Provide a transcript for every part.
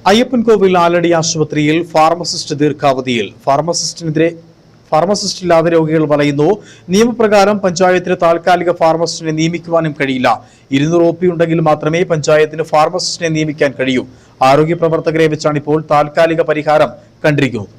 അയ്യപ്പൻകോവിൽ ആലടി ആശുപത്രിയിൽ pharmacist ദീർഘാവധിയിൽ pharmacist ഇല്ലാതെ രോഗികൾ വലയുന്നു. നിയമപ്രകാരം പഞ്ചായത്തിന് താൽക്കാലിക ഫാർമസിസ്റ്റിനെ നിയമിക്കുവാനും കഴിയില്ല. 200 OP ഉണ്ടെങ്കിൽ മാത്രമേ പഞ്ചായത്തിന് ഫാർമസിസ്റ്റിനെ നിയമിക്കാൻ കഴിയൂ. ആരോഗ്യ പ്രവർത്തകരെ വെച്ചാണ് ഇപ്പോൾ താൽക്കാലിക പരിഹാരം കണ്ടിരിക്കുന്നത്.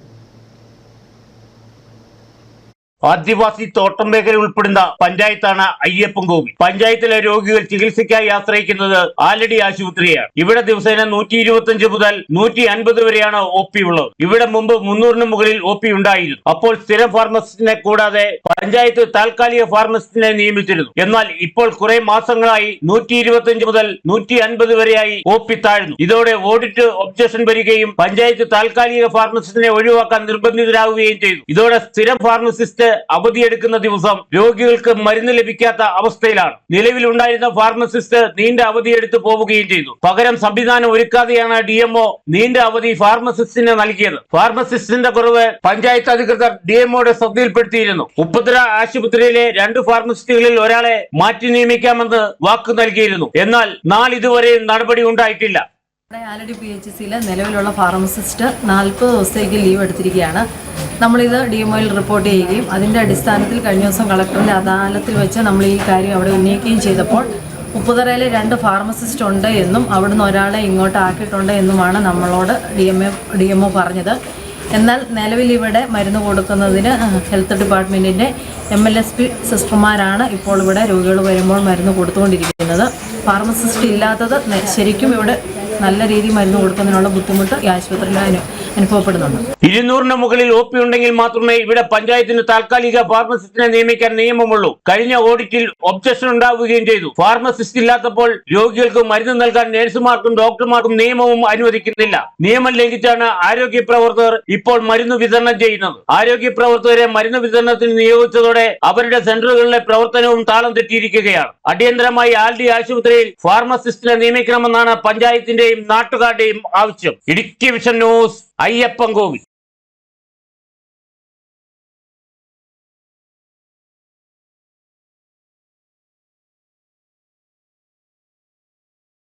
ആദിവാസി തോട്ടം മേഖല ഉൾപ്പെടുന്ന പഞ്ചായത്താണ് അയ്യപ്പൻകോവിൽ. പഞ്ചായത്തിലെ രോഗികൾ ചികിത്സയ്ക്കായി ആശ്രയിക്കുന്നത് ആലടി ആശുപത്രിയാണ്. ഇവിടെ ദിവസേന 125 മുതൽ 150 വരെയാണ് OP ഉള്ളത്. ഇവിടെ മുമ്പ് 300-ന് മുകളിൽ OP ഉണ്ടായിരുന്നു. അപ്പോൾ സ്ഥിരം ഫാർമസിസ്റ്റിനെ കൂടാതെ പഞ്ചായത്ത് താൽക്കാലിക ഫാർമസിസ്റ്റിനെ നിയമിച്ചിരുന്നു. എന്നാൽ ഇപ്പോൾ കുറെ മാസങ്ങളായി 125 മുതൽ 150 വരെയായി OP താഴ്ന്നു. ഇതോടെ ഓഡിറ്റ് ഒബ്ജക്ഷൻ വരികയും പഞ്ചായത്ത് താൽക്കാലിക ഫാർമസിസ്റ്റിനെ ഒഴിവാക്കാൻ നിർബന്ധിതരാകുകയും ചെയ്തു. ഇതോടെ സ്ഥിരം ഫാർമസിസ്റ്റ് അവധിയെടുക്കുന്ന ദിവസം രോഗികൾക്ക് മരുന്ന് ലഭിക്കാത്ത അവസ്ഥയിലാണ്. നിലവിലുണ്ടായിരുന്ന ഫാർമസിസ്റ്റ് നീണ്ട അവധിയെടുത്ത് പോവുകയും ചെയ്തു. പകരം സംവിധാനം ഒരുക്കാതെയാണ് DMO നീണ്ട അവധി ഫാർമസിസ്റ്റിന് നൽകിയത്. ഫാർമസിസ്റ്റിന്റെ കുറവ് പഞ്ചായത്ത് അധികൃതർ DMOയുടെ ശ്രദ്ധയിൽപ്പെടുത്തിയിരുന്നു. ഉപ്പുതറ ആശുപത്രിയിലെ 2 ഫാർമസിസ്റ്റുകളിൽ ഒരാളെ മാറ്റി നിയമിക്കാമെന്ന് വാക്കു നൽകിയിരുന്നു. എന്നാൽ നാളിതുവരെയും നടപടി ഉണ്ടായിട്ടില്ല. ആലടി PHCയിലെ നിലവിലുള്ള ഫാർമസിസ്റ്റ് 40 ദിവസത്തേക്ക് ലീവ് എടുത്തിരിക്കുകയാണ്. നമ്മളിത് DMOയിൽ റിപ്പോർട്ട് ചെയ്യുകയും അതിൻ്റെ അടിസ്ഥാനത്തിൽ കഴിഞ്ഞ ദിവസം കളക്ടറിൻ്റെ അദാലത്തിൽ വെച്ച് നമ്മൾ ഈ കാര്യം അവിടെ ഉന്നയിക്കുകയും ചെയ്തപ്പോൾ ഉപ്പുതറയിലെ 2 ഫാർമസിസ്റ്റ് ഉണ്ട് എന്നും അവിടുന്ന് ഒരാളെ ഇങ്ങോട്ട് ആക്കിയിട്ടുണ്ട് എന്നുമാണ് നമ്മളോട് DMO പറഞ്ഞത്. എന്നാൽ നിലവിൽ ഇവിടെ മരുന്ന് കൊടുക്കുന്നതിന് ഹെൽത്ത് ഡിപ്പാർട്ട്മെൻറ്റിൻ്റെ MLSP സിസ്റ്റർമാരാണ് ഇപ്പോൾ ഇവിടെ രോഗികൾ വരുമ്പോൾ മരുന്ന് കൊടുത്തുകൊണ്ടിരിക്കുന്നത്. ഫാർമസിസ്റ്റ് ഇല്ലാത്തത് ശരിക്കും ഇവിടെ നല്ല രീതിയിൽ മരുന്ന് കൊടുക്കുന്നതിനുള്ള ബുദ്ധിമുട്ട് ഈ ആശുപത്രിയിൽ അനുഭവപ്പെടുന്നുണ്ട്. 200-ന് മുകളിൽ OP ഉണ്ടെങ്കിൽ മാത്രമേ ഇവിടെ പഞ്ചായത്തിന് താൽക്കാലിക ഫാർമസിസ്റ്റിനെ നിയമിക്കാൻ നിയമമുള്ളൂ. കഴിഞ്ഞ ഓഡിറ്റിൽ ഒബ്ജക്ഷൻ ഉണ്ടാവുകയും ചെയ്തു. ഫാർമസിസ്റ്റ് ഇല്ലാത്തപ്പോൾ രോഗികൾക്ക് മരുന്ന് നൽകാൻ നഴ്സുമാർക്കും ഡോക്ടർമാർക്കും നിയമവും അനുവദിക്കുന്നില്ല. നിയമം ലംഘിച്ചാണ് ആരോഗ്യ പ്രവർത്തകർ ഇപ്പോൾ മരുന്ന് വിതരണം ചെയ്യുന്നത്. ആരോഗ്യ പ്രവർത്തകരെ മരുന്ന് വിതരണത്തിന് നിയോഗിച്ചതോടെ അവരുടെ സെന്ററുകളിലെ പ്രവർത്തനവും താളം തെറ്റിയിരിക്കുകയാണ്. അടിയന്തരമായി ആലടി ആശുപത്രിയിൽ ഫാർമസിസ്റ്റിനെ നിയമിക്കണമെന്നാണ് പഞ്ചായത്തിന്റെയും നാട്ടുകാരുടെയും ആവശ്യം. Idukki vision news, Ayyappancoil.